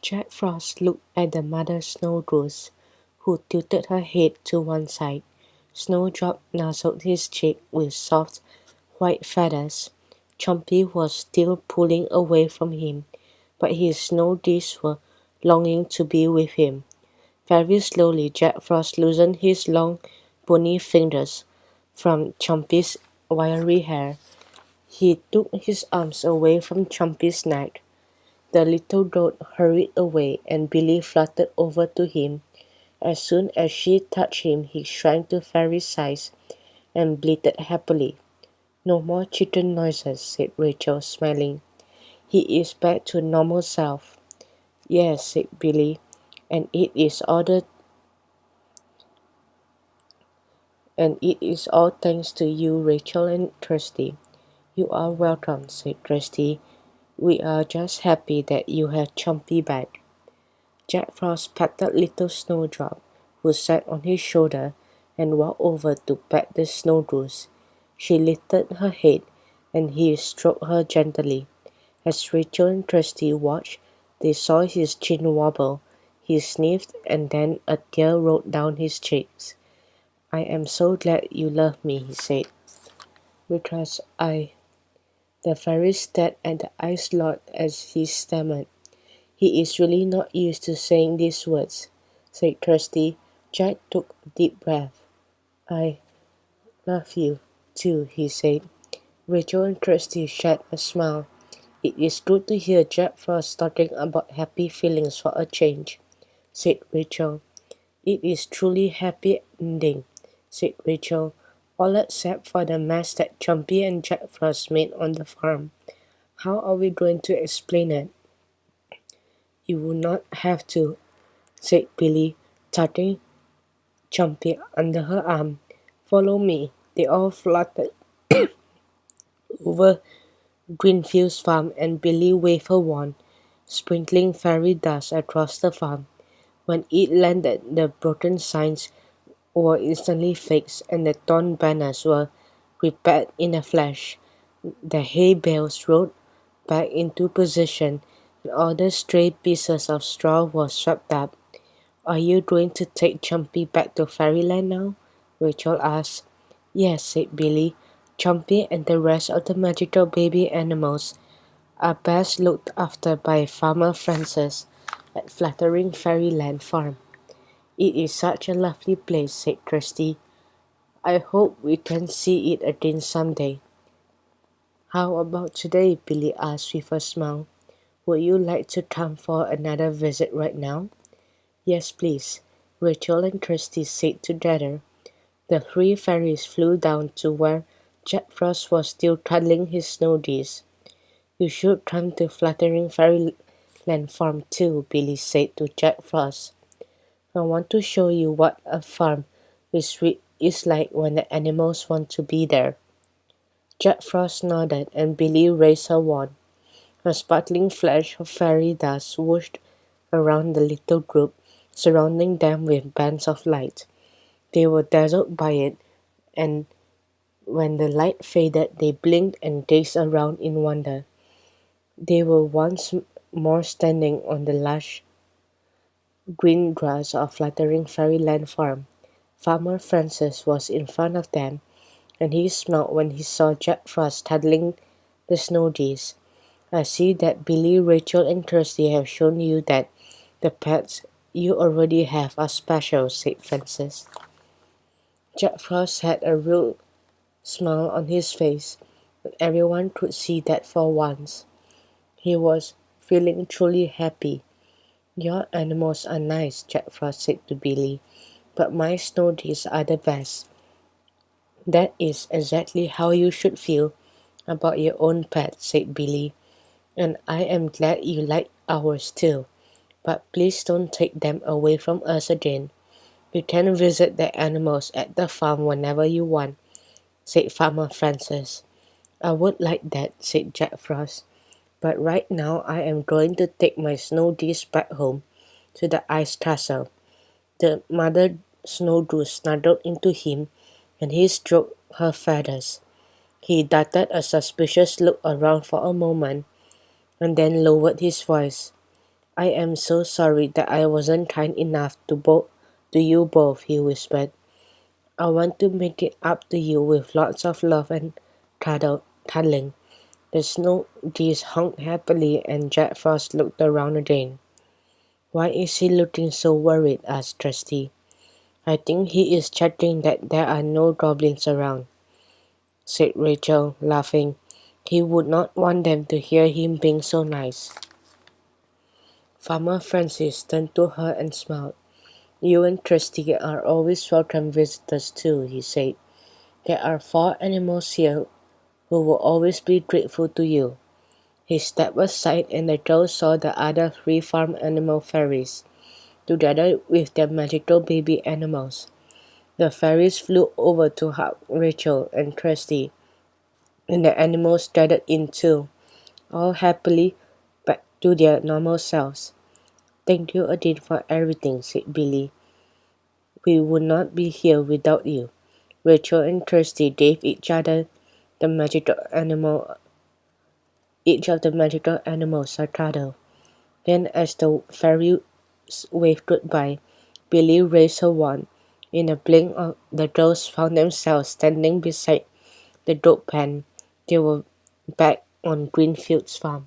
Jack Frost looked at the mother Snowdrop, who tilted her head to one side. Snowdrop nuzzled his cheek with soft, white feathers. Chompy was still pulling away from him, but his Snowdies were longing to be with him. Very slowly Jack Frost loosened his long, bony fingers from Chompy's wiry hair. He took his arms away from Chompy's neck. The little goat hurried away, and Billie fluttered over to him. As soon as she touched him, he shrank to fairy size and bleated happily. "No more chicken noises," said Rachel, smiling. "He is back to normal self." "Yes," said Billie, "and it is all thanks to you, Rachel and Kirsty." "You are welcome," said Kirsty. "We are just happy that you have Chompy back." Jack Frost patted little Snowdrop, who sat on his shoulder, and walked over to pet the Snowdrop. She lifted her head, and he stroked her gently. As Rachel and Kirsty watched, they saw his chin wobble. He sniffed, and then a tear rolled down his cheeks. "I am so glad you love me," he said. "Because I—" The fairy stared at the Ice Lord as he stammered. "He is really not used to saying these words," said Kirsty. Jack took a deep breath. "I love you, too," he said. Rachel and Kirsty shared a smile. "It is good to hear Jack Frost talking about happy feelings for a change," said Rachel. "It is truly happy ending," said Rachel, "all except for the mess that Chompy and Jack Frost made on the farm. How are we going to explain it?" "You will not have to," said Billie, tucking Chompy under her arm. "Follow me." They all fluttered over Greenfield's farm, and Billie waved her wand, sprinkling fairy dust across the farm. When it landed, the broken signs were instantly fixed, and the torn banners were repaired in a flash. The hay bales rolled back into position, and all the stray pieces of straw were swept up. "Are you going to take Chompy back to Fairyland now?" Rachel asked. "Yes," said Billie. "Chompy and the rest of the magical baby animals are best looked after by Farmer Francis at Fluttering Fairyland Farm." "It is such a lovely place," said Kirsty. "I hope we can see it again someday." "How about today?" Billie asked with a smile. "Would you like to come for another visit right now?" "Yes, please," Rachel and Kirsty said together. The three fairies flew down to where Jack Frost was still cuddling his Snowdies. "You should come to Fluttering Fairyland Farm too," Billie said to Jack Frost. "I want to show you what a farm is like when the animals want to be there." Jack Frost nodded, and Billie raised her wand. A sparkling flash of fairy dust whooshed around the little group, surrounding them with bands of light. They were dazzled by it, and when the light faded, they blinked and gazed around in wonder. They were once more standing on the lush green grass of Fluttering Fairyland Farm. Farmer Francis was in front of them, and he smiled when he saw Jack Frost cuddling the Snowdies. "I see that Billie, Rachel, and Kirsty have shown you that the pets you already have are special," said Francis. Jack Frost had a real smile on his face, and everyone could see that for once. He was feeling truly happy. "Your animals are nice," Jack Frost said to Billie, "but my Snowdies are the best." "That is exactly how you should feel about your own pet," said Billie, "and I am glad you like ours too. But please don't take them away from us again. You can visit the animals at the farm whenever you want," said Farmer Francis. "I would like that," said Jack Frost, "but right now I am going to take my Snowdies back home to the ice castle." The mother Snowdrop snuggled into him, and he stroked her feathers. He darted a suspicious look around for a moment, and then lowered his voice. I am so sorry that I wasn't kind enough to you both, he whispered. I want to make it up to you with lots of love and cuddling. The snow geese honked happily and Jack Frost looked around again. Why is he looking so worried? Asked Trusty. I think he is checking that there are no goblins around, said Rachel, laughing. He would not want them to hear him being so nice. Farmer Francis turned to her and smiled. You and Trusty are always welcome visitors too, he said. There are 4 animals here who will always be grateful to you. He stepped aside and the girls saw the other 3 farm animal fairies, together with their magical baby animals. The fairies flew over to hug Rachel and Trusty, and the animals gathered in too, all happily back to their normal selves. Thank you again for everything, said Billie. We would not be here without you. Rachel and Kirsty gave each of the magical animals a cuddle. Then, as the fairies waved goodbye, Billie raised her wand. In a blink, the girls found themselves standing beside the dog pen. They were back on Greenfield's farm.